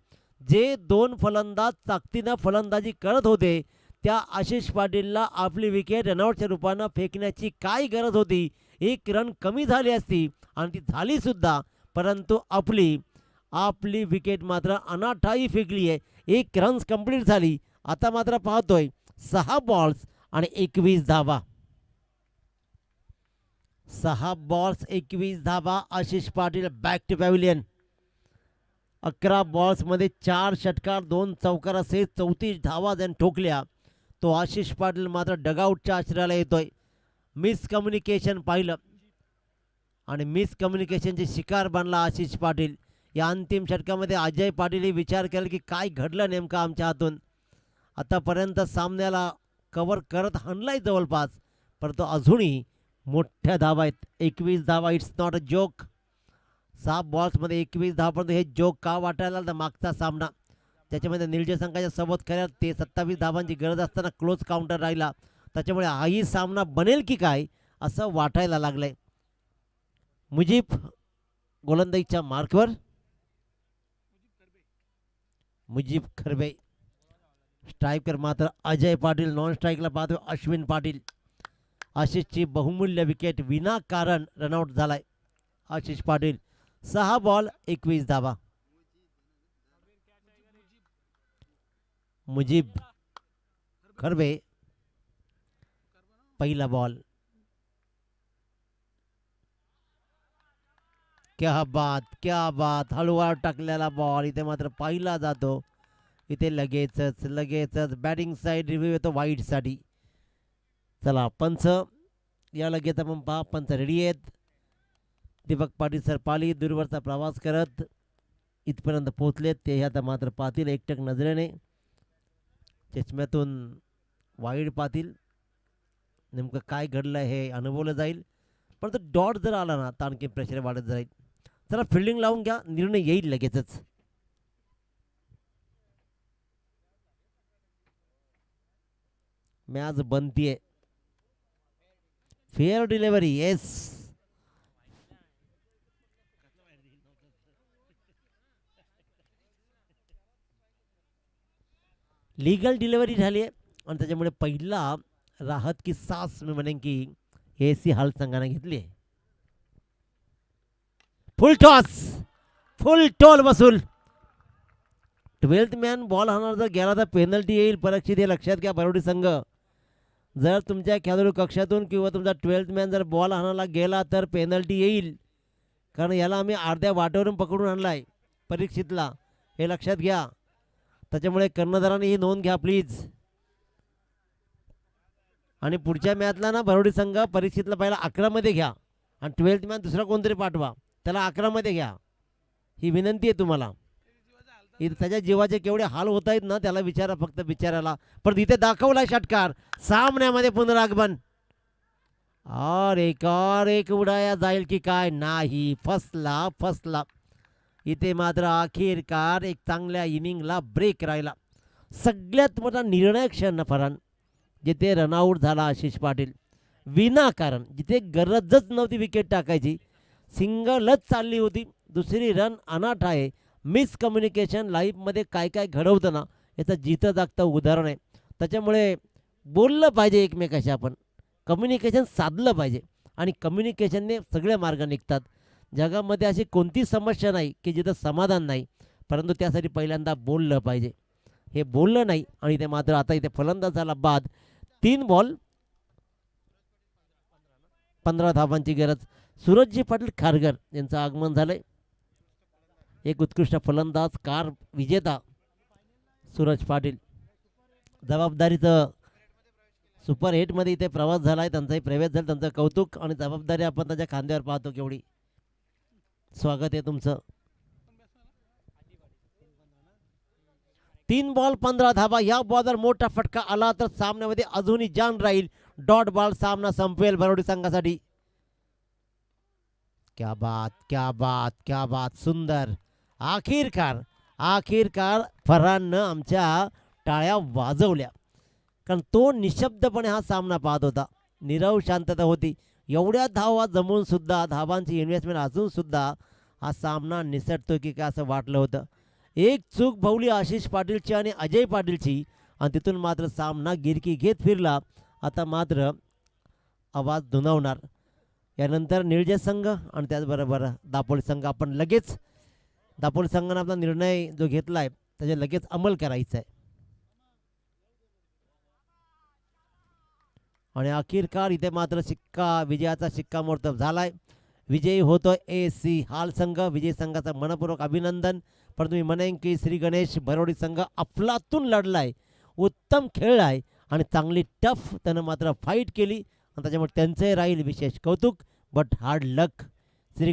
Speaker 3: जे 2 फलंदाज ताकदीनं फलंदाजी करत होते त्या आशिष पाटीलला आपली विकेट रनआउटच्या रूपानं फेकण्याची काय गरज होती? 1 रन कमी झाली असती आणि ती झाली सुद्धा, परंतु आपली विकेट मात्र अनाठाई फेकली आहे. 1 रन्स कंप्लीट झाली. आता मात्र पाहतोय 6 बॉल्स आणि 21 धावा. 6 बॉल्स 21 धावा. Ashish Patil back to pavilion. 11 बॉल्समध्ये 4 षटकार 2 चौकार असे 34 धावा ज्याने ठोकल्या. तो आशिष पाटील मात्र डगआउटच्या आश्रयाला येतोय. मिसकम्युनिकेशन पाहिलं आणि मिसकम्युनिकेशनचे शिकार बनला आशिष पाटील. या अंतिम षटकामध्ये अजय पाटील विचार केला की काय घडलं नेमकं आमच्या हातून. आतापर्यंत सामन्याला कव्हर करत हाणलाय जवळपास, परंतु अजूनही मोठ्या धावा आहेत. 21 धावा. It's not a joke. 6 बॉल्समध्ये 21 धावापर्यंत हे जोक का वाटायला लागला? मागचा सामना त्याच्यामध्ये निळजे संघाच्या सोबत खऱ्या ते 27 धावांची गरज असताना क्लोज काउंटर राहिला. त्याच्यामुळे हाही सामना बनेल की काय असं वाटायला लागलंय. मुजीब गोलंदाजीच्या मार्कवर. मुजीब खरबे. स्ट्रायकर मात्र अजय पाटील. नॉन स्ट्राईकला पाहतोय अश्विन पाटील. आशिषची बहुमूल्य विकेट विनाकारण रनआउट झालाय आशिष पाटील. 6 बॉल 21 धावा. मुजीब खरबे. पहिला बॉल. क्या बात हळूवार टाकलेला बॉल इथे मात्र पाहिला जातो. इथे लगेचच बॅटिंग साईड रिव्ह्यू येतो वाईडसाठी. चला पंच या लगेच आपण पहा. पंच रेडी आहेत. दीपक पाटील सर पाली दूरवरचा प्रवास करत इथपर्यंत पोहोचलेत. ते आता मात्र पाहतील एकटक नजरेने. चष्म्यातून वाईड पाहतील. नेमकं काय घडलं हे अनुभवलं जाईल. पण तो डॉट जर आला ना तर आणखी प्रेशर वाढत जाईल. चला फिल्डिंग लावून घ्या. निर्णय येईल लगेचच. मॅच बनतीये. Fair delivery. Yes. Legal delivery झाली आहे आणि त्याच्यामुळे पहिला राहत की सास मी म्हणेन की एसी हाल संघाने घेतली आहे. फुल टॉस. फुल टॉल वसूल. 12th मॅन बॉल हाणार जर गेला तर पेनल्टी येईल. परीक्षित हे लक्षात घ्या बरोडी संघ. जर तुमच्या खेळाडू कक्षातून किंवा तुमचा 12th मॅन जर बॉल हाणायला गेला तर पेनल्टी येईल. कारण याला आम्ही अर्ध्या वाटेवरून पकडून आणलाय परीक्षितला. हे लक्षात घ्या. त्याच्यामुळे कर्णधारांनी ही नोंद घ्या प्लीज. आणि पुढच्या मॅचला ना बरोडी संघ परीक्षितला पहिला 11 मध्ये घ्या आणि 12th मॅन दुसरा कोणतरी पाठवा. त्याला 11 मध्ये घ्या. ही विनंती आहे तुम्हाला. इथे त्याच्या जीवाचे केवढे हाल होत आहेत ना त्याला विचारा फक्त बिचाराला. पण इथे दाखवलाय षटकार. सामन्यामध्ये पुनरागमन. और एक उडाया जाईल की काय. नाही. फसला. इथे मात्र अखेरकार एक चांगल्या इनिंगला ब्रेक राहिला. सगळ्यात मोठा निर्णायक क्षण ना फरान जिथे रनआउट झाला आशिष पाटील विनाकारण. जिथे गरजच नव्हती विकेट टाकायची. सिंगलच चालली होती. दुसरी रन अनाथ आहे. मिसकम्युनिकेशन लाईफमध्ये काय काय घडवतं ना याचं जिथं जागतं उदाहरण आहे. त्याच्यामुळे बोललं पाहिजे एकमेकाशी. आपण कम्युनिकेशन साधलं पाहिजे आणि कम्युनिकेशनने सगळे मार्ग निघतात. जगामध्ये अशी कोणती समस्या नाही की जिथं समाधान नाही. परंतु त्यासाठी पहिल्यांदा बोललं पाहिजे. हे बोललं नाही आणि ते मात्र आता इथे फलंदाज झाला बाद. 3 बॉल 15 धावांची गरज. सूरजजी पाटील खारघर यांचं आगमन झालंय. एक उत्कृष्ट फलंदाज कार विजेता सूरज पाटील. जबाबदारीचं सुपर 8मध्ये इथे प्रवास झाला आहे. त्यांचाही प्रवेश झाला. त्यांचं कौतुक आणि जबाबदारी आपण त्याच्या खांद्यावर पाहतो केवढी. स्वागत आहे तुमचं. 3 बॉल 15 धावा. या बॉलवर मोठा फटका आला तर सामन्यामध्ये अजूनही जान राहील. डॉट बॉल सामना संपवेल बरोडी संघासाठी. क्या बात. सुंदर. आखिरकार फरहाननं आमच्या टाळ्या वाजवल्या. कारण तो निशब्दपणे हा सामना पाहत होता. नीरव शांतता होती. एवढ्या धावा जमून सुद्धा धावांची इन्व्हेस्टमेंट असून सुद्धा हा सामना निसटतो की काय असं वाटलं होतं. एक चूक भवली आशिष पाटीलची आणि अजय पाटीलची आणि तिथून मात्र सामना गिरकी घेत फिरला. आता मात्र आवाज दुणावणार. यानंतर निळजे संघ आणि त्याचबरोबर दापोली संघ. आपण लगेच दापोली संघाने आपला निर्णय जो घेतला आहे त्याच्या लगेच अंमल करायचा आहे. आणि अखेरकार इथे मात्र विजयाचा शिक्कामोर्तब झालाय. विजयी होतो एसी हाल संघ. विजय संघाचं मनपूर्वक अभिनंदन. परंतु मी म्हणेन की श्री गणेश भरोडी संघ अफलातून लढलाय. उत्तम खेळलाय आणि चांगली टफ त्यानं मात्र फाईट केली आणि त्याच्यामुळे त्यांचे राहील विशेष कौतुक. But hard luck Shri